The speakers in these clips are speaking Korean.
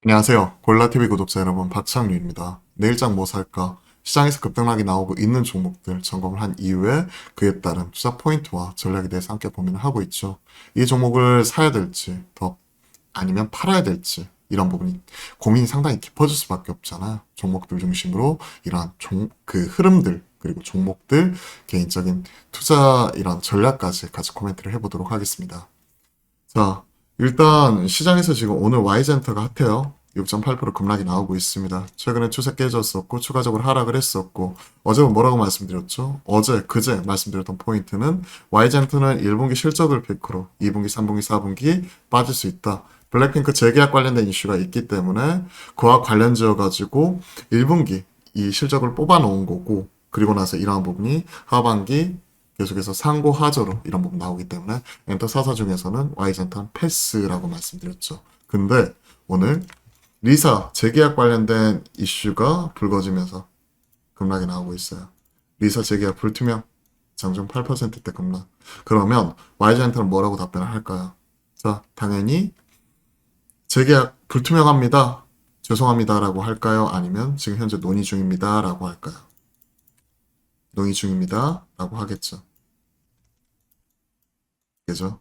안녕하세요. 골라TV 구독자 여러분, 박창류입니다. 내일장 뭐 살까? 시장에서 급등락이 나오고 있는 종목들 점검을 한 이후에 그에 따른 투자 포인트와 전략에 대해서 함께 고민을 하고 있죠. 이 종목을 사야 될지, 더 아니면 팔아야 될지, 이런 부분이 고민이 상당히 깊어질 수밖에 없잖아요. 종목들 중심으로 이러한 그 흐름들, 그리고 종목들, 개인적인 투자 이런 전략까지 같이 코멘트를 해보도록 하겠습니다. 자, 일단 시장에서 지금 오늘 Y젠터가 핫해요. 6.8% 급락이 나오고 있습니다. 최근에 추세 깨졌었고 추가적으로 하락을 했었고 어제 뭐라고 말씀드렸죠? 어제 그제 말씀드렸던 포인트는 Y젠터는 1분기 실적을 피크로 2분기, 3분기, 4분기 빠질 수 있다. 블랙핑크 재계약 관련된 이슈가 있기 때문에 그와 관련지어 가지고 1분기 이 실적을 뽑아 놓은 거고 그리고 나서 이러한 부분이 하반기 계속해서 상고 하저로 이런 부분 나오기 때문에 엔터 사사 중에서는 Y젠터는 패스라고 말씀드렸죠. 근데 오늘 리사 재계약 관련된 이슈가 불거지면서 급락이 나오고 있어요. 리사 재계약 불투명 장중 8%대 급락. 그러면 Y젠터는 뭐라고 답변을 할까요? 자, 당연히 재계약 불투명합니다. 죄송합니다라고 할까요? 아니면 지금 현재 논의 중입니다라고 할까요? 논의 중입니다라고 하겠죠. 그죠?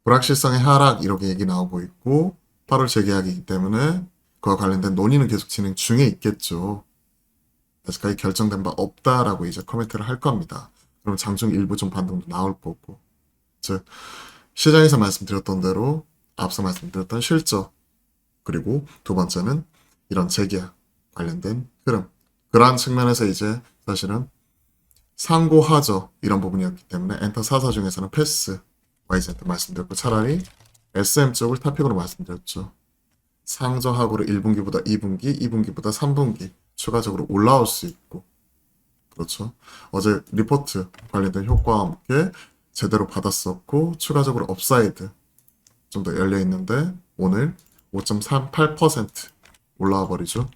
불확실성의 하락 이렇게 얘기 나오고 있고 8월 재계약이기 때문에 그와 관련된 논의는 계속 진행 중에 있겠죠. 아직까지 결정된 바 없다라고 이제 코멘트를 할 겁니다. 그럼 장중 일부 좀 반등도 나올 거고. 즉 시장에서 말씀드렸던 대로 앞서 말씀드렸던 실적 그리고 두 번째는 이런 재계약 관련된 흐름. 그러한 측면에서 이제 사실은 상고하저 이런 부분이었기 때문에 엔터 사사 중에서는 패스 YZ한테 말씀드렸고 차라리 SM 쪽을 타픽으로 말씀드렸죠. 상저하고를 1분기보다 2분기, 2분기보다 3분기 추가적으로 올라올 수 있고 그렇죠. 어제 리포트 관련된 효과와 함께 제대로 받았었고 추가적으로 업사이드 좀 더 열려 있는데 오늘 5.38% 올라와 버리죠.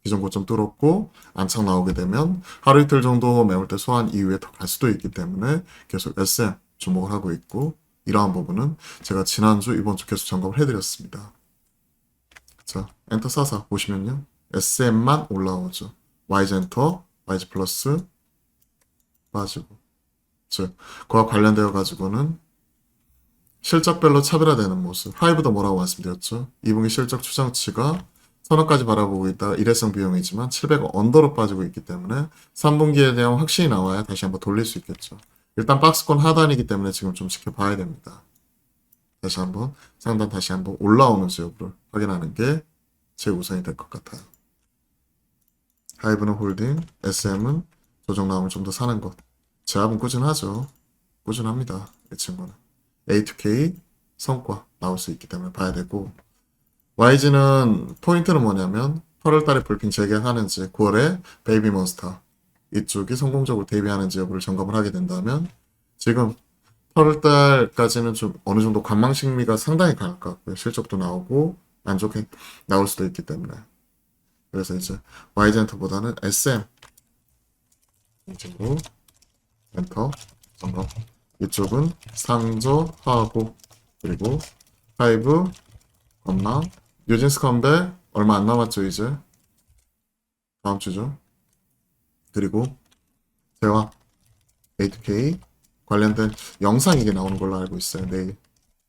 기존 고점 뚫었고 안착 나오게 되면 하루 이틀 정도 매물대 소환 이후에 더 갈 수도 있기 때문에 계속 SM 주목을 하고 있고 이러한 부분은 제가 지난주 이번 주 계속 점검을 해드렸습니다. 자, 엔터 사사 보시면요. SM만 올라오죠. YZ 엔터, YZ 플러스 빠지고. 즉, 그와 관련되어 가지고는 실적별로 차별화되는 모습. 하이브도 뭐라고 말씀드렸죠. 2분기 실적 추정치가 선언까지 바라보고 있다. 일회성 비용이지만 700원 언더로 빠지고 있기 때문에 3분기에 대한 확신이 나와야 다시 한번 돌릴 수 있겠죠. 일단 박스권 하단이기 때문에 지금 좀 지켜봐야 됩니다. 다시 한번 상단 다시 한번 올라오는지 여부를 확인하는 게 제우선이 될 것 같아요. 하이브는 홀딩, SM은 조정 나오면 좀 더 사는 것. 제압은 꾸준하죠. 꾸준합니다. 이 친구는. A2K 성과 나올 수 있기 때문에 봐야 되고 YG는 포인트는 뭐냐면 8월달에 불핑 재개하는지 9월에 베이비몬스터 이쪽이 성공적으로 데뷔하는지 여부를 점검을 하게 된다면 지금 8월달까지는 좀 어느 정도 관망심리가 상당히 강할 것 같고요. 실적도 나오고 안 좋게 나올 수도 있기 때문에 그래서 이제 Y젠터보다는 SM 이쪽으로 엔터 점검 이쪽은 상저하고 그리고 하이브 건망 뉴진스 컴백 얼마 안 남았죠 이제 다음 주죠. 그리고 대화 A2K 관련된 영상 이게 나오는 걸로 알고 있어요. 내일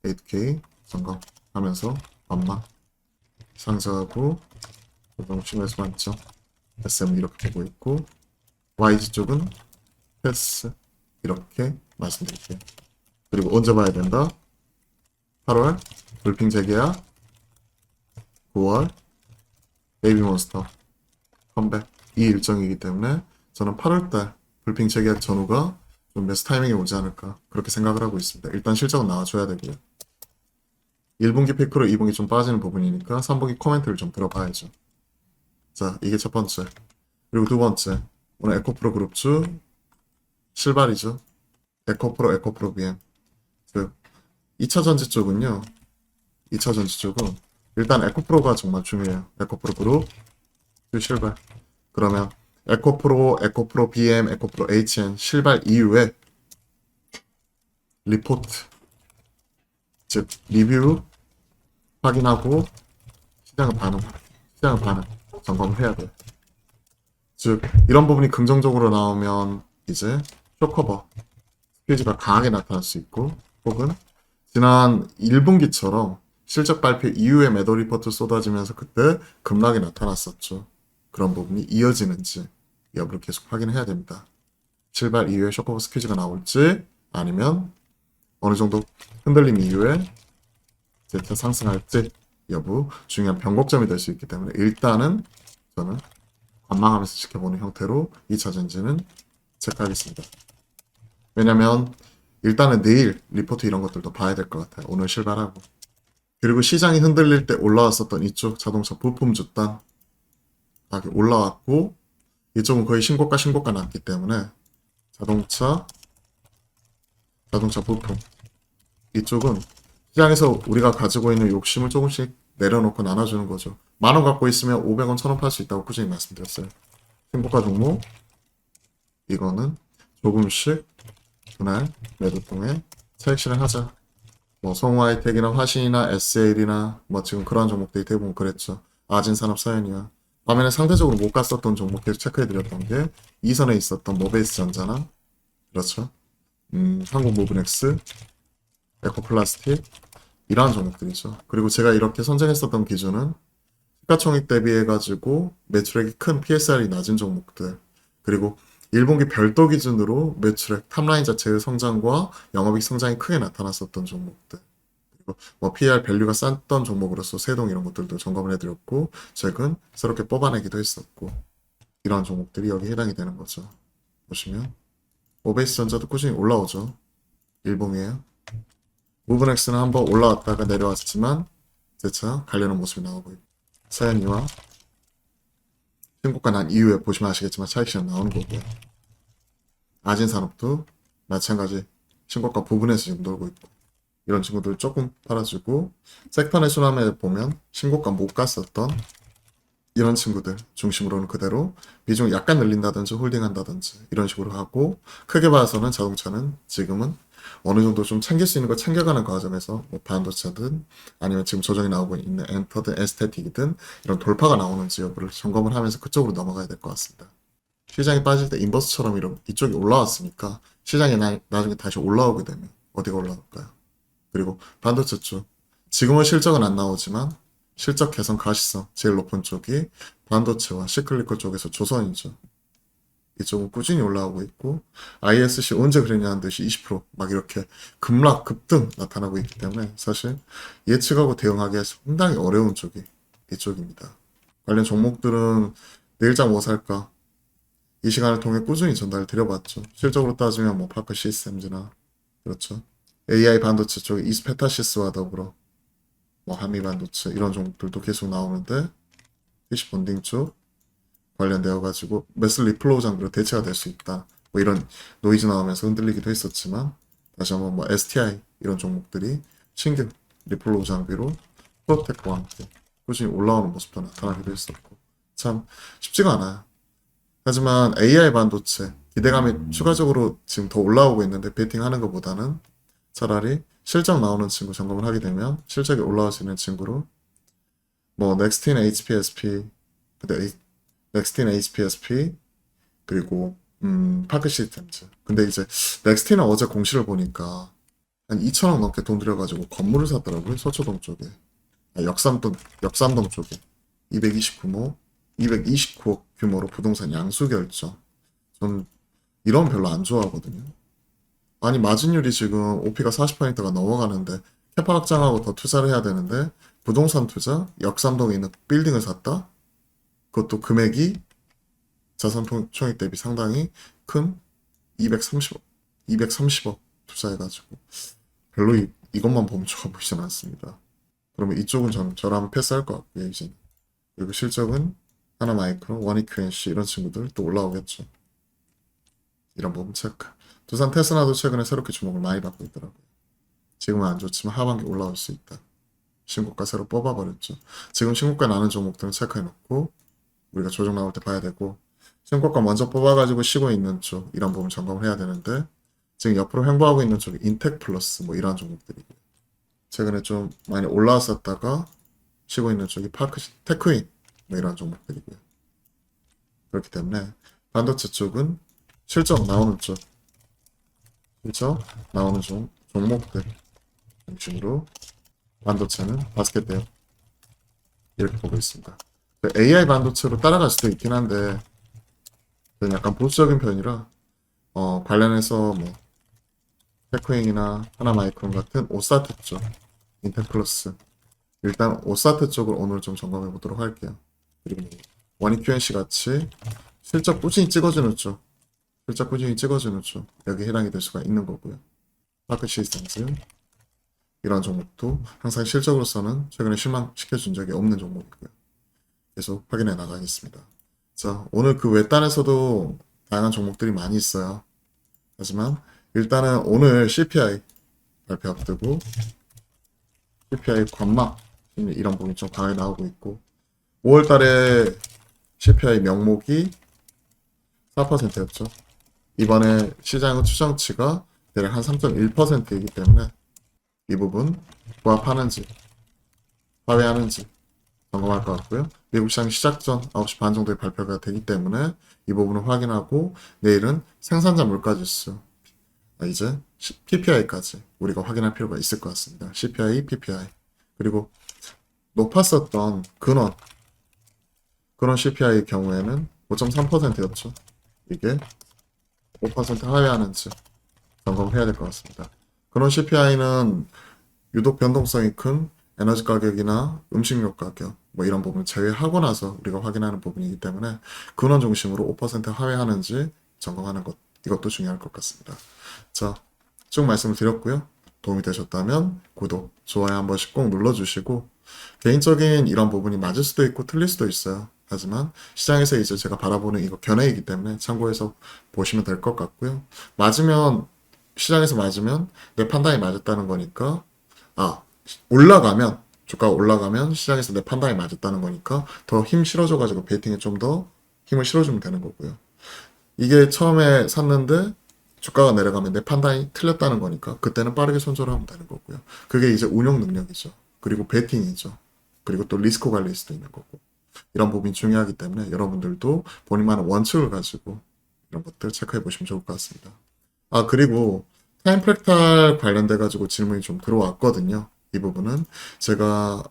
A2K 점검하면서 건망 상저하고 조정 심해서 많죠. SM 이렇게 보고 있고 YG 쪽은 패스 이렇게 말씀드릴게요. 그리고 언제 봐야 된다? 8월 불핑 재계약 9월 베이비몬스터 컴백 이 일정이기 때문에 저는 8월달 불핑 재계약 전후가 좀 매수 타이밍이 오지 않을까 그렇게 생각을 하고 있습니다. 일단 실적은 나와줘야 되고요. 1분기 피크로 2분기 좀 빠지는 부분이니까 3분기 코멘트를 좀 들어봐야죠. 자, 이게 첫 번째. 그리고 두 번째. 오늘 에코프로 그룹주 실발이죠. 에코프로 BM. 그 2차 전지 쪽은요. 2차 전지 쪽은 일단 에코프로가 정말 중요해요. 에코프로 그룹 실발. 그러면 에코프로 BM, 에코프로 HN 실발 이후에 리포트 즉 리뷰 확인하고 시장은 반응 점검을 해야 돼. 즉 이런 부분이 긍정적으로 나오면 이제 쇼커버 스퀴즈가 강하게 나타날 수 있고, 혹은 지난 1분기처럼 실적 발표 이후에 매도 리포트 쏟아지면서 그때 급락이 나타났었죠. 그런 부분이 이어지는지 여부를 계속 확인해야 됩니다. 실발 이후에 쇼커버 스퀴즈가 나올지, 아니면 어느 정도 흔들림 이후에 재차 상승할지 여부 중요한 변곡점이 될 수 있기 때문에 일단은 저는 관망하면서 지켜보는 형태로 2차 전지는 체크하겠습니다. 왜냐면 일단은 내일 리포트 이런 것들도 봐야 될 것 같아요. 오늘 실발하고. 그리고 시장이 흔들릴 때 올라왔었던 이쪽 자동차 부품 주단 가격이 올라왔고, 이쪽은 거의 신고가 났기 때문에 자동차 부품 이쪽은 시장에서 우리가 가지고 있는 욕심을 조금씩 내려놓고 나눠주는 거죠. 10,000원 갖고 있으면 500원, 1,000원 팔 수 있다고 꾸준히 말씀드렸어요. 신고가 종목 이거는 조금씩 그날 매도 통해 차익 실현하자. 뭐 성우하이텍이나 화신이나 SL이나 뭐 지금 그러한 종목들이 대부분 그랬죠. 아진산업 사연이야. 화면에 상대적으로 못 갔었던 종목 계속 체크해드렸던 게 이선에 있었던 모베이스 전자나, 그렇죠. 한국무브넥스, 에코플라스틱 이러한 종목들이죠. 그리고 제가 이렇게 선정했었던 기준은 시가총액 대비해가지고 매출액이 큰 PSR이 낮은 종목들, 그리고 1분기 별도 기준으로 매출액 탑라인 자체의 성장과 영업이익 성장이 크게 나타났었던 종목들, 그리고 뭐 PER 밸류가 쌌던 종목으로서 세동 이런 것들도 점검을 해드렸고, 최근 새롭게 뽑아내기도 했었고, 이러한 종목들이 여기 해당이 되는 거죠. 보시면 오베이스 전자도 꾸준히 올라오죠. 일봉이에요. 무브넥스는 한번 올라왔다가 내려왔지만 재차 갈려는 모습이 나오고 있고, 사연이와 신고가 난 이후에 보시면 아시겠지만 차익 실현 나오는 거고요. 아진산업도 마찬가지 신고가 부분에서 지금 놀고 있고, 이런 친구들 조금 팔아주고, 섹터 내 순환에 보면 신고가 못 갔었던 이런 친구들 중심으로는 그대로 비중을 약간 늘린다든지 홀딩한다든지 이런 식으로 하고, 크게 봐서는 자동차는 지금은 어느 정도 좀 챙길 수 있는 걸 챙겨가는 과정에서 뭐 반도체든 아니면 지금 조정이 나오고 있는 엔터든 에스테틱이든 이런 돌파가 나오는지 여부를 점검을 하면서 그쪽으로 넘어가야 될 것 같습니다. 시장이 빠질 때 인버스처럼 이쪽이 올라왔으니까 시장이 나중에 다시 올라오게 되면 어디가 올라올까요? 그리고 반도체 쪽 지금은 실적은 안 나오지만 실적 개선 가시성 제일 높은 쪽이 반도체와 시클리컬 쪽에서 조선이죠. 이쪽은 꾸준히 올라오고 있고, ISC 언제 그랬냐는 듯이 20%막 이렇게 급락 급등 나타나고 있기 때문에 사실 예측하고 대응하기 상당히 어려운 쪽이 이쪽입니다. 관련 종목들은 내일장 뭐 살까 이 시간을 통해 꾸준히 전달 드려봤죠. 실적으로 따지면 뭐 파크 시스템즈나, 그렇죠, AI 반도체 쪽에 이스페타시스와 더불어 뭐 한미 반도체 이런 종목들도 계속 나오는데, PC 본딩 쪽 관련되어 가지고 메슬 리플로우 장비로 대체가 될 수 있다. 뭐 이런 노이즈 나오면서 흔들리기도 했었지만, 다시 한번 뭐 STI 이런 종목들이 신규 리플로우 장비로 프로텍과 함께 꾸준히 올라오는 모습도 나타나기도 했었고, 참 쉽지가 않아요. 하지만 AI 반도체 기대감이 추가적으로 지금 더 올라오고 있는데, 베팅하는 것보다는 차라리 실적 나오는 친구 점검을 하게 되면 실적이 올라올 수 있는 친구로 뭐 넥스틴 HPSP, 넥스틴 HPSP 그리고 파크 시스템즈. 근데 이제 넥스틴은 어제 공시를 보니까 한 2천억 넘게 돈 들여가지고 건물을 샀더라고요. 서초동 쪽에. 역삼동 쪽에 229억 규모로 부동산 양수 결정. 전 이런 별로 안 좋아하거든요. 아니 마진율이 지금 OP가 40%가 넘어가는데 캐파 확장하고 더 투자를 해야 되는데, 부동산 투자 역삼동에 있는 빌딩을 샀다? 그것도 금액이 자산 총액 대비 상당히 큰 230억 투자해가지고 별로 이것만 보면 좋아 보이진 않습니다. 그러면 이쪽은 저라면 패스할 것 같고요, 이제는. 그리고 실적은 하나마이크론, 원익QNC 이런 친구들 또 올라오겠죠. 이런 부분 체크. 두산 테스나도 최근에 새롭게 주목을 많이 받고 있더라고요. 지금은 안 좋지만 하반기 올라올 수 있다. 신고가 새로 뽑아버렸죠. 지금 신고가 나는 종목들은 체크해놓고 우리가 조정 나올 때 봐야 되고, 신고가 먼저 뽑아가지고 쉬고 있는 쪽 이런 부분 점검을 해야 되는데, 지금 옆으로 횡보하고 있는 쪽이 인텍플러스 뭐 이런 종목들이고, 최근에 좀 많이 올라왔었다가 쉬고 있는 쪽이 테크인 뭐 이런 종목들이고요. 그렇기 때문에 반도체 쪽은 실적 나오는 쪽, 실적 나오는 종목들 중심으로 반도체는 바스켓 대요. 이렇게 보고 있습니다. AI 반도체로 따라갈 수도 있긴 한데 저는 약간 보수적인 편이라 관련해서 뭐 테크잉이나 하나마이크론 같은 오사트 쪽, 인텔플러스 일단 오사트 쪽을 오늘 좀 점검해 보도록 할게요. 그리고 원익 QNC 같이 실적 꾸준히 찍어주는 쪽, 실적 꾸준히 찍어주는 쪽 여기 해당이 될 수가 있는 거고요. 마크 시스템즈 이런 종목도 항상 실적으로서는 최근에 실망시켜준 적이 없는 종목이고요. 계속 확인해 나가겠습니다. 자, 오늘 그 외딴에서도 다양한 종목들이 많이 있어요. 하지만 일단은 오늘 CPI 발표 앞두고 CPI 관망 이런 부분이 좀 강하게 나오고 있고 5월 달에 CPI 명목이 4%였죠. 이번에 시장의 추정치가 대략 한 3.1%이기 때문에 이 부분 부합하는지 하회하는지 점검할 것 같고요. 미국 시장 시작 전 9시 반 정도에 발표가 되기 때문에 이 부분을 확인하고 내일은 생산자 물가지수 이제 PPI까지 우리가 확인할 필요가 있을 것 같습니다. CPI, PPI 그리고 높았었던 근원 CPI의 경우에는 5.3%였죠. 이게 5% 하회하는지 점검해야 될 것 같습니다. 근원 CPI는 유독 변동성이 큰 에너지 가격이나 음식료 가격 뭐 이런 부분을 제외하고 나서 우리가 확인하는 부분이기 때문에 근원 중심으로 5% 하회하는지 점검하는 것 이것도 중요할 것 같습니다. 자, 쭉 말씀을 드렸고요. 도움이 되셨다면 구독, 좋아요 한 번씩 꼭 눌러주시고 개인적인 이런 부분이 맞을 수도 있고 틀릴 수도 있어요. 하지만 시장에서 이제 제가 바라보는 이거 견해이기 때문에 참고해서 보시면 될 것 같고요. 맞으면 시장에서 맞으면 내 판단이 맞았다는 거니까 올라가면 주가가 올라가면 시장에서 내 판단이 맞았다는 거니까 더 힘 실어줘가지고 베이팅에 좀 더 힘을 실어주면 되는 거고요. 이게 처음에 샀는데 주가가 내려가면 내 판단이 틀렸다는 거니까 그때는 빠르게 손절을 하면 되는 거고요. 그게 이제 운용 능력이죠. 그리고 베팅이죠. 그리고 또 리스크 관리일 수도 있는 거고. 이런 부분이 중요하기 때문에 여러분들도 본인만의 원칙을 가지고 이런 것들 체크해 보시면 좋을 것 같습니다. 그리고 타임 프랙탈 관련돼 가지고 질문이 좀 들어왔거든요. 이 부분은 제가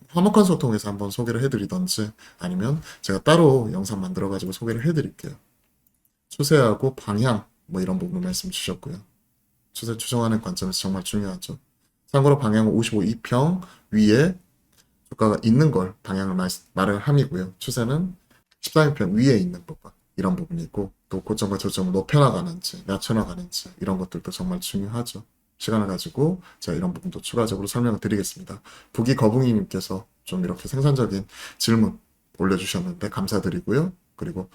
화목한소 통해서 한번 소개를 해드리던지 아니면 제가 따로 영상 만들어 가지고 소개를 해드릴게요. 추세하고 방향 뭐 이런 부분 말씀 주셨고요. 추세 추정하는 관점에서 정말 중요하죠. 참고로 방향은 55 2평 위에 주가가 있는 걸 방향을 말을 함이고요. 추세는 14인평 위에 있는 부분 이런 부분이 있고 또 고점과 저점을 높여나가는지 낮춰나가는지 이런 것들도 정말 중요하죠. 시간을 가지고 제가 이런 부분도 추가적으로 설명을 드리겠습니다. 부기 거북이님께서 좀 이렇게 생산적인 질문 올려주셨는데 감사드리고요. 그리고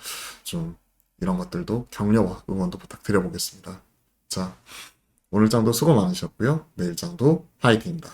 좀 이런 것들도 격려와 응원도 부탁드려보겠습니다. 자, 오늘 장도 수고 많으셨고요. 내일 장도 파이팅입니다.